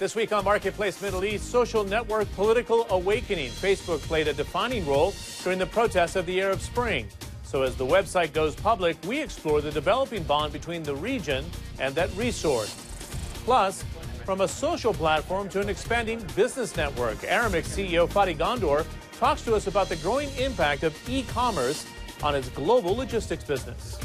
This week on Marketplace Middle East, social network political awakening. Facebook played a defining role during the protests of the Arab Spring. So as the website goes public, we explore the developing bond between the region and that resource. Plus, from a social platform to an expanding business network, Aramix CEO Mohammad Nour talks to us about the growing impact of e-commerce on its global logistics business.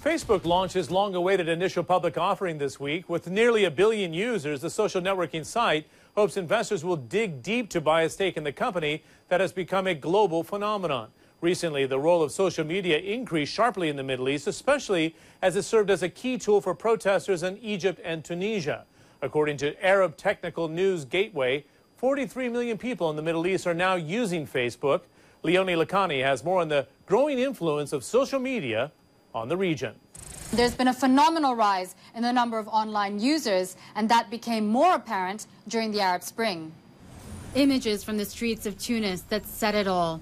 Facebook launched its long-awaited initial public offering this week. With nearly 1 billion users, the social networking site hopes investors will dig deep to buy a stake in the company that has become a global phenomenon. Recently, the role of social media increased sharply in the Middle East, especially as it served as a key tool for protesters in Egypt and Tunisia. According to Arab Technical News Gateway, 43 million people in the Middle East are now using Facebook. Leonie Lakhani has more on the growing influence of social media on the region. There's been a phenomenal rise in the number of online users, and that became more apparent during the Arab Spring. Images from the streets of Tunis that said it all.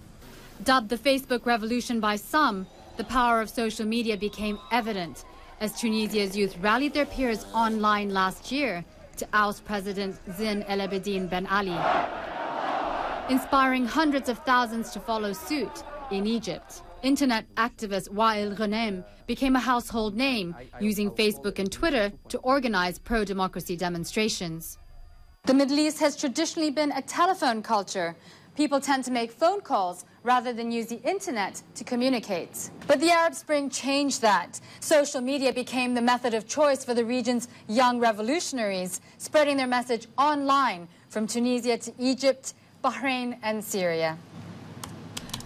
Dubbed the Facebook revolution by some, the power of social media became evident as Tunisia's youth rallied their peers online last year to oust President Zine El Abidine Ben Ali, inspiring hundreds of thousands to follow suit in Egypt. Internet activist Wael Ghanem became a household name, using Facebook and Twitter to organize pro-democracy demonstrations. The Middle East has traditionally been a telephone culture. People tend to make phone calls rather than use the internet to communicate. But the Arab Spring changed that. Social media became the method of choice for the region's young revolutionaries, spreading their message online from Tunisia to Egypt, Bahrain and Syria.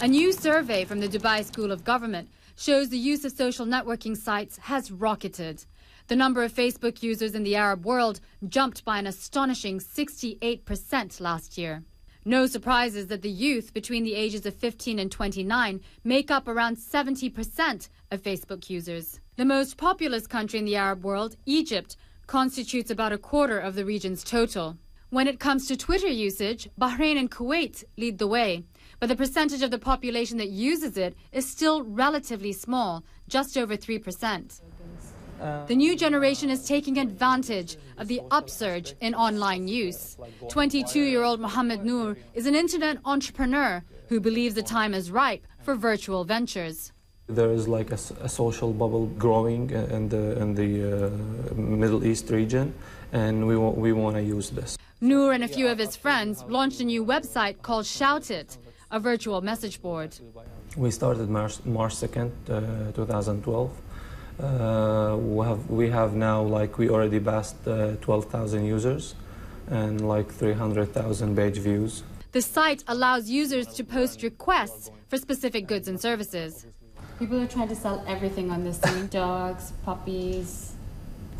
A new survey from the Dubai School of Government shows the use of social networking sites has rocketed. The number of Facebook users in the Arab world jumped by an astonishing 68% last year. No surprises that the youth between the ages of 15 and 29 make up around 70% of Facebook users. The most populous country in the Arab world, Egypt, constitutes about a quarter of the region's total. When it comes to Twitter usage, Bahrain and Kuwait lead the way, but the percentage of the population that uses it is still relatively small, just over 3%. The new generation is taking advantage of the upsurge in online use. 22-year-old Mohammad Nour is an internet entrepreneur who believes the time is ripe for virtual ventures. There is like a social bubble growing in the Middle East region, and we want to use this. Nour and a few of his friends launched a new website called ShoutIt, a virtual message board. We started March 2nd, 2012. We have now, we already passed 12,000 users and 300,000 page views. The site allows users to post requests for specific goods and services. People are trying to sell everything on this thing. Dogs, puppies,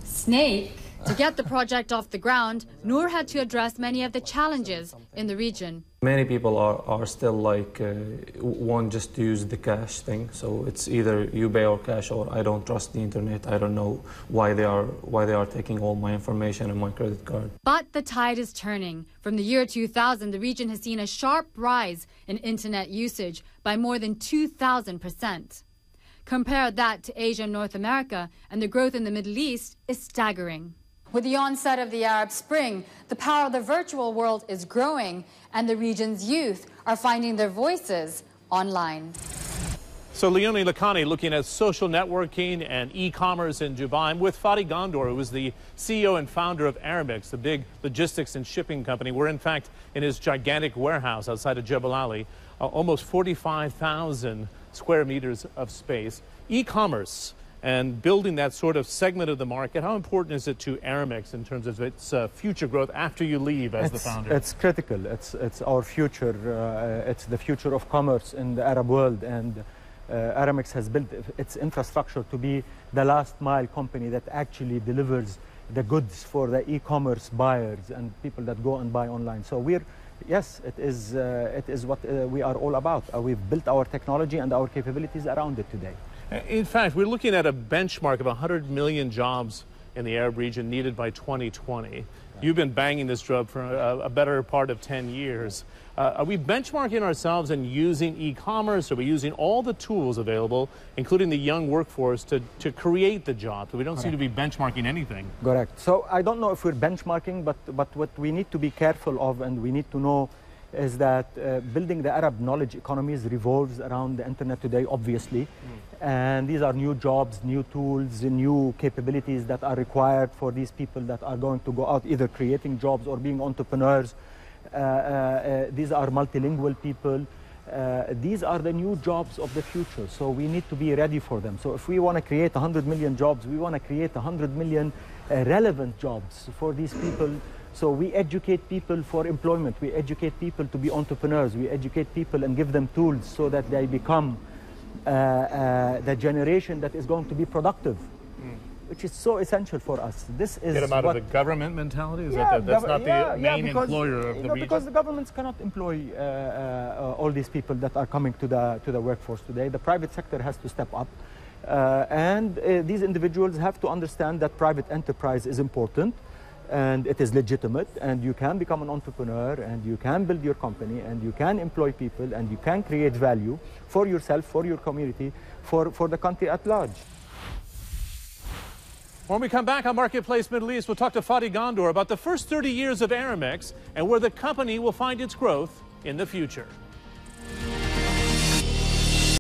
snake. To get the project off the ground, Nour had to address many of the challenges in the region. Many people are still want just to use the cash thing. So it's either you pay or cash, or I don't trust the internet. I don't know why they are taking all my information and my credit card. But the tide is turning. From the year 2000, the region has seen a sharp rise in internet usage by more than 2,000%. Compare that to Asia and North America, and the growth in the Middle East is staggering. With the onset of the Arab Spring, the power of the virtual world is growing, and the region's youth are finding their voices online. So Leonie Lakhani looking at social networking and e-commerce in Dubai. I'm with Mohammad Nour, who is the CEO and founder of Aramix, the big logistics and shipping company. We're in fact in his gigantic warehouse outside of Jebel Ali, almost 45,000 square meters of space. E-commerce and building that sort of segment of the market, how important is it to Aramix in terms of its future growth after you leave as the founder? It's critical. It's our future. It's the future of commerce in the Arab world, and Aramix has built its infrastructure to be the last mile company that actually delivers the goods for the e-commerce buyers and people that go and buy online. So yes, it is what we are all about. We've built our technology and our capabilities around it today. In fact, we're looking at a benchmark of 100 million jobs in the Arab region needed by 2020. You've been banging this drum for a better part of 10 years. Are we benchmarking ourselves and using e-commerce? Are we using all the tools available, including the young workforce, to create the jobs? We don't seem to be benchmarking anything. Correct. So I don't know if we're benchmarking, but what we need to be careful of and we need to know is that building the Arab knowledge economies revolves around the internet today, obviously. And these are new jobs, new tools, new capabilities that are required for these people that are going to go out either creating jobs or being entrepreneurs. These are multilingual people. These are the new jobs of the future, so we need to be ready for them. So if we want to create 100 million jobs, we want to create 100 million relevant jobs for these people. So we educate people for employment, we educate people to be entrepreneurs, we educate people and give them tools so that they become the generation that is going to be productive, which is so essential for us. This is get them out of the government mentality? Is that's not the main employer of the region? Because the governments cannot employ all these people that are coming to the workforce today. The private sector has to step up. And these individuals have to understand that private enterprise is important and it is legitimate, and you can become an entrepreneur and you can build your company and you can employ people and you can create value for yourself, for your community, for the country at large. When we come back on Marketplace Middle East, we'll talk to Fadi Gondor about the first 30 years of Aramex and where the company will find its growth in the future.